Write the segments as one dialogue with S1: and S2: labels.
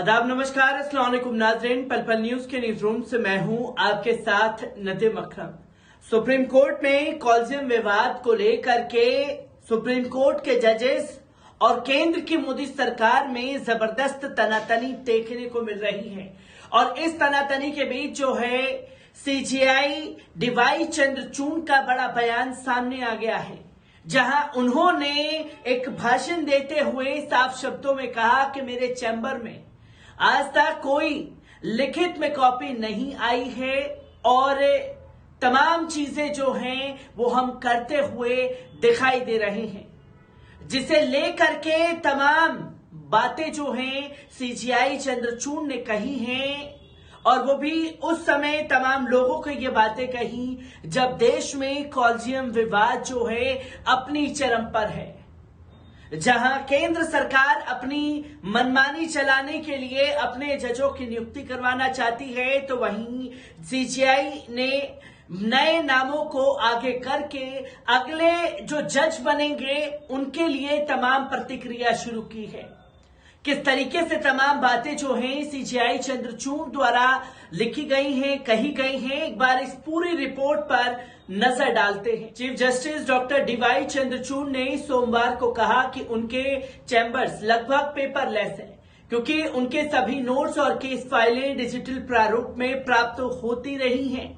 S1: आदाब, नमस्कार, अस्सलाम वालेकुम नाज़रीन। पल पल न्यूज के न्यूज रूम से मैं हूं आपके साथ नदीम अकरम। सुप्रीम कोर्ट में कॉलेजियम विवाद को लेकर के सुप्रीम कोर्ट के जजेस और केंद्र की मोदी सरकार में जबरदस्त तनातनी देखने को मिल रही है। और इस तनातनी के बीच जो है सीजेआई डीवाई चंद्रचूड़ का बड़ा बयान सामने आ गया है, जहां उन्होंने एक भाषण देते हुए साफ शब्दों में कहा कि मेरे चैम्बर में आज तक कोई लिखित में कॉपी नहीं आई है और तमाम चीजें जो हैं वो हम करते हुए दिखाई दे रहे हैं, जिसे लेकर के तमाम बातें जो हैं सीजेआई चंद्रचूड़ ने कही हैं। और वो भी उस समय तमाम लोगों को ये बातें कही जब देश में कॉलेजियम विवाद जो है अपनी चरम पर है, जहां केंद्र सरकार अपनी मनमानी चलाने के लिए अपने जजों की नियुक्ति करवाना चाहती है, तो वहीं सीजेआई ने नए नामों को आगे करके अगले जो जज बनेंगे उनके लिए तमाम प्रतिक्रिया शुरू की है। किस तरीके से तमाम बातें जो हैं सीजेआई चंद्रचूड़ द्वारा लिखी गई हैं, कही गई हैं, एक बार इस पूरी रिपोर्ट पर नजर डालते हैं। Chief justice doctor D Y Chandrachud ने सोमवार को कहा कि उनके चैम्बर्स लगभग पेपरलेस है, क्योंकि उनके सभी नोट्स और केस फाइलें डिजिटल प्रारूप में प्राप्त होती रही हैं।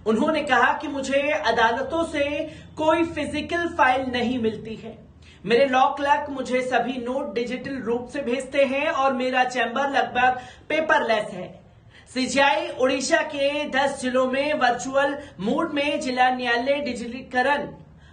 S1: उन्होंने कहा कि मुझे अदालतों से कोई फिजिकल फाइल नहीं मिलती है, मेरे लॉ क्लर्क मुझे सभी नोट डिजिटल रूप से भेजते हैं और मेरा चैम्बर लगभग पेपरलेस है। सीजेआई उड़ीसा के 10 जिलों में वर्चुअल मोड में जिला न्यायालय डिजिटलीकरण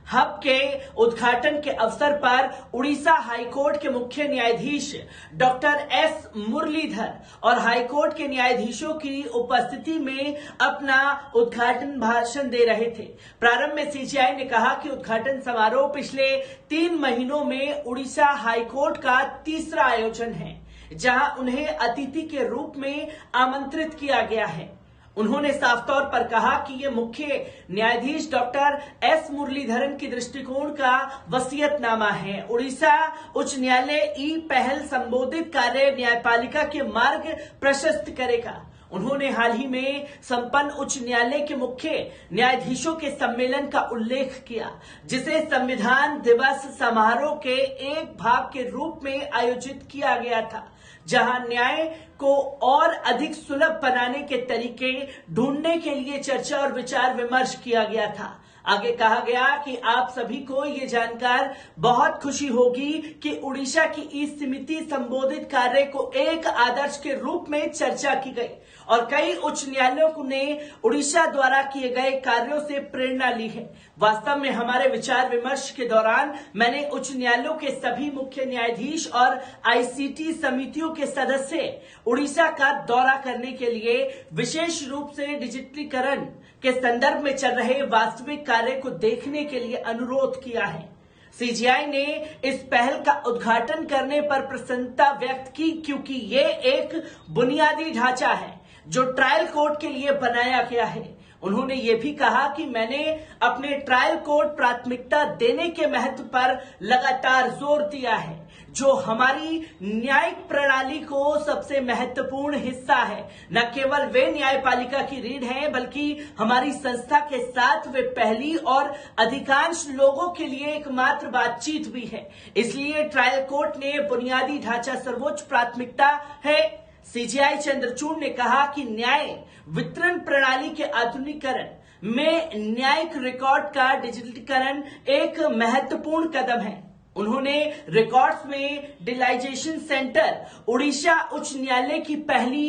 S1: हब के उद्घाटन के अवसर पर उड़ीसा हाईकोर्ट के मुख्य न्यायाधीश डॉक्टर एस मुरलीधर और हाईकोर्ट के न्यायाधीशों की उपस्थिति में अपना उद्घाटन भाषण दे रहे थे। प्रारंभ में सीजेआई ने कहा कि उद्घाटन समारोह पिछले 3 महीनों में उड़ीसा हाईकोर्ट का तीसरा आयोजन है, जहां उन्हें अतिथि के रूप में आमंत्रित किया गया है। उन्होंने साफ तौर पर कहा कि ये मुख्य न्यायाधीश डॉक्टर एस मुरलीधरन की दृष्टिकोण का वसीयतनामा है। उड़ीसा उच्च न्यायालय ई पहल संबोधित कार्य न्यायपालिका के मार्ग प्रशस्त करेगा। उन्होंने हाल ही में संपन्न उच्च न्यायालय के मुख्य न्यायाधीशों के सम्मेलन का उल्लेख किया, जिसे संविधान दिवस समारोह के एक भाग के रूप में आयोजित किया गया था, जहां न्याय को और अधिक सुलभ बनाने के तरीके ढूंढने के लिए चर्चा और विचार विमर्श किया गया था। आगे कहा गया कि आप सभी को ये जानकर बहुत खुशी होगी कि उड़ीसा की ई समिति संबोधित कार्य को एक आदर्श के रूप में चर्चा की गई और कई उच्च न्यायालयों ने उड़ीसा द्वारा किए गए कार्यों से प्रेरणा ली है। वास्तव में हमारे विचार विमर्श के दौरान मैंने उच्च न्यायालयों के सभी मुख्य न्यायाधीश और आईसीटी समितियों के सदस्य उड़ीसा का दौरा करने के लिए विशेष रूप से डिजिटलीकरण के संदर्भ में चल रहे वास्तविक कार्य को देखने के लिए अनुरोध किया है। सीजेआई ने इस पहल का उद्घाटन करने पर प्रसन्नता व्यक्त की, क्योंकि ये एक बुनियादी ढांचा है जो ट्रायल कोर्ट के लिए बनाया गया है। उन्होंने ये भी कहा कि मैंने अपने ट्रायल कोर्ट प्राथमिकता देने के महत्व पर लगातार जोर दिया है, जो हमारी न्यायिक प्रणाली को सबसे महत्वपूर्ण हिस्सा है। न केवल वे न्यायपालिका की रीढ़ हैं, बल्कि हमारी संस्था के साथ वे पहली और अधिकांश लोगों के लिए एकमात्र बातचीत भी है। इसलिए ट्रायल कोर्ट ने बुनियादी ढांचा सर्वोच्च प्राथमिकता है। सीजेआई चंद्रचूड़ ने कहा कि न्याय वितरण प्रणाली के आधुनिकीकरण में न्यायिक रिकॉर्ड का डिजिटलीकरण एक महत्वपूर्ण कदम है। उन्होंने रिकॉर्ड्स में डिजिटाइजेशन सेंटर उड़ीसा उच्च न्यायालय की पहली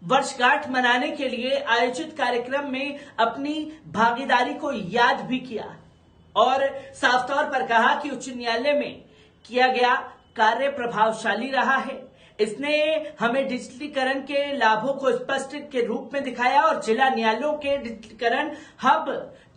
S1: वर्षगांठ मनाने के लिए आयोजित कार्यक्रम में अपनी भागीदारी को याद भी किया और साफ तौर पर कहा कि उच्च न्यायालय में किया गया कार्य प्रभावशाली रहा है। इसने हमें डिजिटलीकरण के लाभों को स्पष्ट के रूप में दिखाया और जिला न्यायालयों के डिजिटलीकरण हब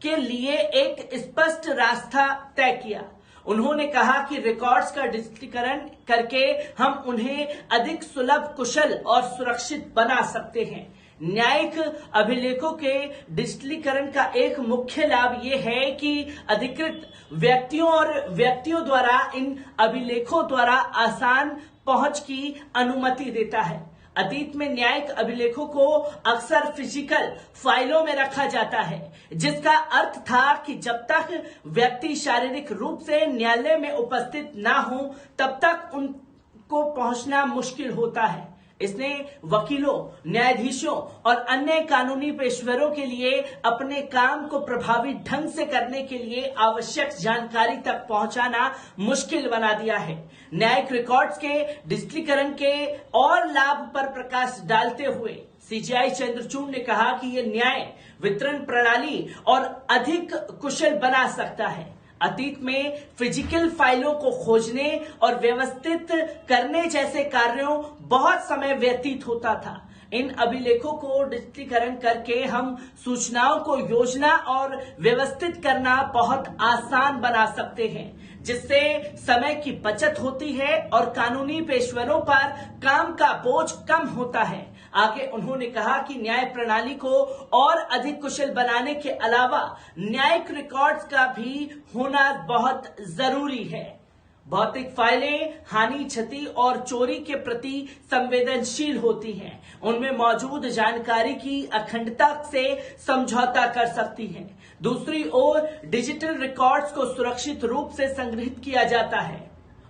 S1: के लिए एक स्पष्ट रास्ता तय किया। उन्होंने कहा कि रिकॉर्ड्स का डिजिटलीकरण करके हम उन्हें अधिक सुलभ, कुशल और सुरक्षित बना सकते हैं। न्यायिक अभिलेखों के डिजिटलीकरण का एक मुख्य लाभ ये है कि अधिकृत व्यक्तियों द्वारा इन अभिलेखों द्वारा आसान पहुंच की अनुमति देता है। अतीत में न्यायिक अभिलेखों को अक्सर फिजिकल फाइलों में रखा जाता है, जिसका अर्थ था कि जब तक व्यक्ति शारीरिक रूप से न्यायालय में उपस्थित ना हो तब तक उनको पहुंचना मुश्किल होता है। इसने वकीलों, न्यायाधीशों और अन्य कानूनी पेशेवरों के लिए अपने काम को प्रभावी ढंग से करने के लिए आवश्यक जानकारी तक पहुंचाना मुश्किल बना दिया है। न्यायिक रिकॉर्ड्स के डिजिटलीकरण के और लाभ पर प्रकाश डालते हुए सीजेआई चंद्रचूड़ ने कहा कि यह न्याय वितरण प्रणाली और अधिक कुशल बना सकता है। अतीत में फिजिकल फाइलों को खोजने और व्यवस्थित करने जैसे कार्यों बहुत समय व्यतीत होता था। इन अभिलेखों को डिजिटलीकरण करके हम सूचनाओं को योजना और व्यवस्थित करना बहुत आसान बना सकते हैं, जिससे समय की बचत होती है और कानूनी पेशेवरों पर काम का बोझ कम होता है। आगे उन्होंने कहा कि न्याय प्रणाली को और अधिक कुशल बनाने के अलावा न्यायिक रिकॉर्ड्स का भी होना बहुत जरूरी है। भौतिक फाइलें हानि, क्षति और चोरी के प्रति संवेदनशील होती हैं। उनमें मौजूद जानकारी की अखंडता से समझौता कर सकती हैं। दूसरी ओर डिजिटल रिकॉर्ड्स को सुरक्षित रूप से संग्रहित किया जाता है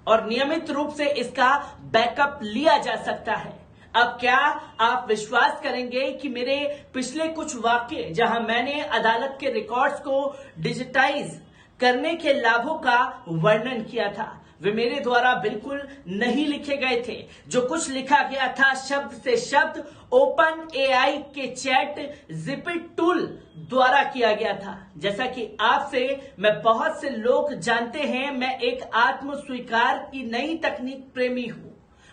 S1: और नियमित रूप से इसका बैकअप लिया जा सकता है। अब क्या आप विश्वास करेंगे कि मेरे पिछले कुछ वाक्य जहां मैंने अदालत के रिकॉर्ड्स को डिजिटाइज करने के लाभों का वर्णन किया था, वे मेरे द्वारा बिल्कुल नहीं लिखे गए थे। जो कुछ लिखा गया था शब्द से शब्द ओपन एआई के चैट जीपीटी टूल द्वारा किया गया था। जैसा कि आपसे मैं बहुत से लोग जानते हैं, मैं एक आत्म स्वीकार की नई तकनीक प्रेमी हूं।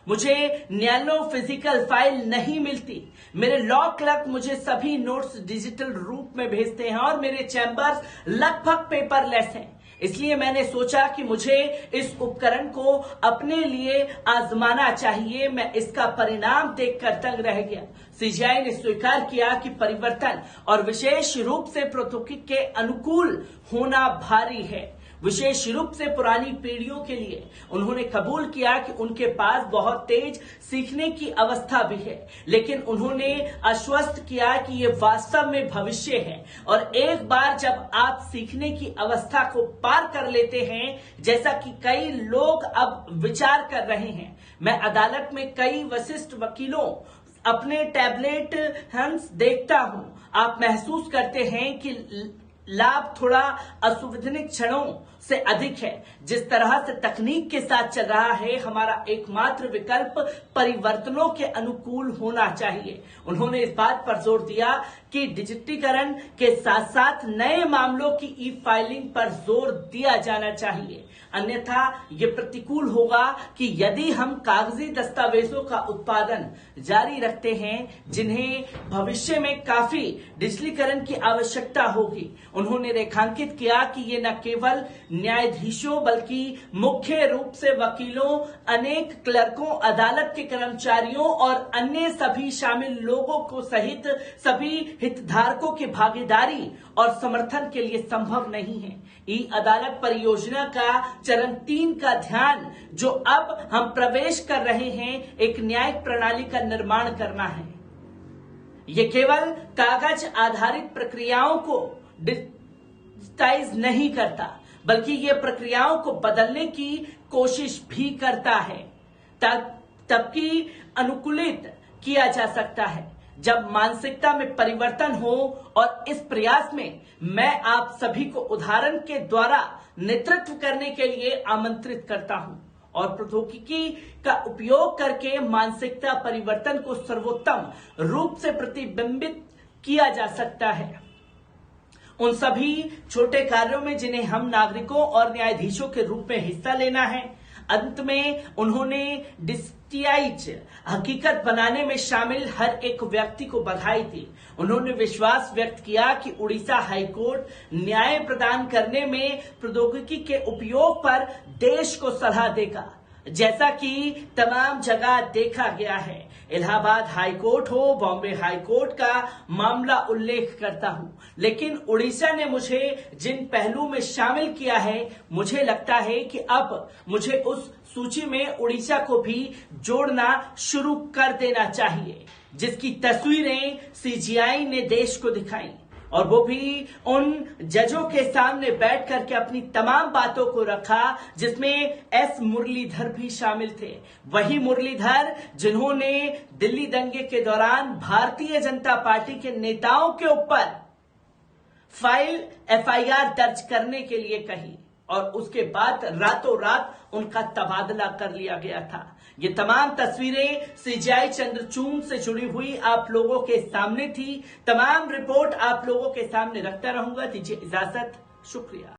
S1: मुझे न्यायालयों फिजिकल फाइल नहीं मिलती। मेरे लॉ क्लर्क मुझे सभी नोट्स डिजिटल रूप में भेजते हैं और मेरे चैम्बर्स लगभग पेपरलेस हैं। इसलिए मैंने सोचा कि मुझे इस उपकरण को अपने लिए आजमाना चाहिए। मैं इसका परिणाम देखकर दंग रह गया। सीजीआई ने स्वीकार किया कि परिवर्तन और विशेष रूप से प्रौद्योगिकी के अनुकूल होना भारी है, विशेष रूप से पुरानी पीढ़ियों के लिए। उन्होंने कबूल किया कि उनके पास बहुत तेज सीखने की अवस्था भी है, लेकिन उन्होंने आश्वस्त किया कि यह वास्तव में भविष्य है और एक बार जब आप सीखने की अवस्था को पार कर लेते हैं, जैसा कि कई लोग अब विचार कर रहे हैं, मैं अदालत में कई वरिष्ठ वकीलों अपने टैबलेट हंस देखता हूं। आप महसूस करते हैं कि लाभ थोड़ा असुविधाजनक क्षणों से अधिक है। जिस तरह से तकनीक के साथ चल रहा है, हमारा एकमात्र विकल्प परिवर्तनों के अनुकूल होना चाहिए। उन्होंने इस बात पर जोर दिया कि डिजिटीकरण के साथ साथ नए मामलों की ई फाइलिंग पर जोर दिया जाना चाहिए, अन्यथा ये प्रतिकूल होगा कि यदि हम कागजी दस्तावेजों का उत्पादन जारी रखते हैं, जिन्हें भविष्य में काफी डिजिटलीकरण की आवश्यकता होगी। उन्होंने रेखांकित किया कि ये न केवल न्यायाधीशों बल्कि मुख्य रूप से वकीलों, अनेक क्लर्कों, अदालत के कर्मचारियों और अन्य सभी शामिल लोगों को सहित सभी हितधारकों की भागीदारी और समर्थन के लिए संभव नहीं है। ई अदालत परियोजना का चरण 3 का ध्यान, जो अब हम प्रवेश कर रहे हैं, एक न्यायिक प्रणाली का निर्माण करना है। ये केवल कागज आधारित प्रक्रियाओं को डिजिटाइज नहीं करता, बल्कि ये प्रक्रियाओं को बदलने की कोशिश भी करता है, तबकि अनुकूलित किया जा सकता है जब मानसिकता में परिवर्तन हो। और इस प्रयास में मैं आप सभी को उदाहरण के द्वारा नेतृत्व करने के लिए आमंत्रित करता हूं और प्रौद्योगिकी का उपयोग करके मानसिकता परिवर्तन को सर्वोत्तम रूप से प्रतिबिंबित किया जा सकता है। उन सभी छोटे कार्यों में जिन्हें हम नागरिकों और न्यायाधीशों के रूप में हिस्सा लेना है। अंत में उन्होंने डिजिटाइज हकीकत बनाने में शामिल हर एक व्यक्ति को बधाई दी। उन्होंने विश्वास व्यक्त किया कि उड़ीसा हाईकोर्ट न्याय प्रदान करने में प्रौद्योगिकी के उपयोग पर देश को सलाह देगा। जैसा कि तमाम जगह देखा गया है। इलाहाबाद हाई कोर्ट हो, बॉम्बे हाई कोर्ट का मामला उल्लेख करता हूं, लेकिन उड़ीसा ने मुझे जिन पहलू में शामिल किया है, मुझे लगता है कि अब मुझे उस सूची में उड़ीसा को भी जोड़ना शुरू कर देना चाहिए, जिसकी तस्वीरें सीजीआई ने देश को दिखाई और वो भी उन जजों के सामने बैठ करके अपनी तमाम बातों को रखा, जिसमें एस मुरलीधर भी शामिल थे। वही मुरलीधर जिन्होंने दिल्ली दंगे के दौरान भारतीय जनता पार्टी के नेताओं के ऊपर एफआईआर दर्ज करने के लिए कही और उसके बाद रातों रात उनका तबादला कर लिया गया था। ये तमाम तस्वीरें सीजीआई चंद्रचूड़ से जुड़ी हुई आप लोगों के सामने थी। तमाम रिपोर्ट आप लोगों के सामने रखता रहूंगा। दीजिए इजाजत, शुक्रिया।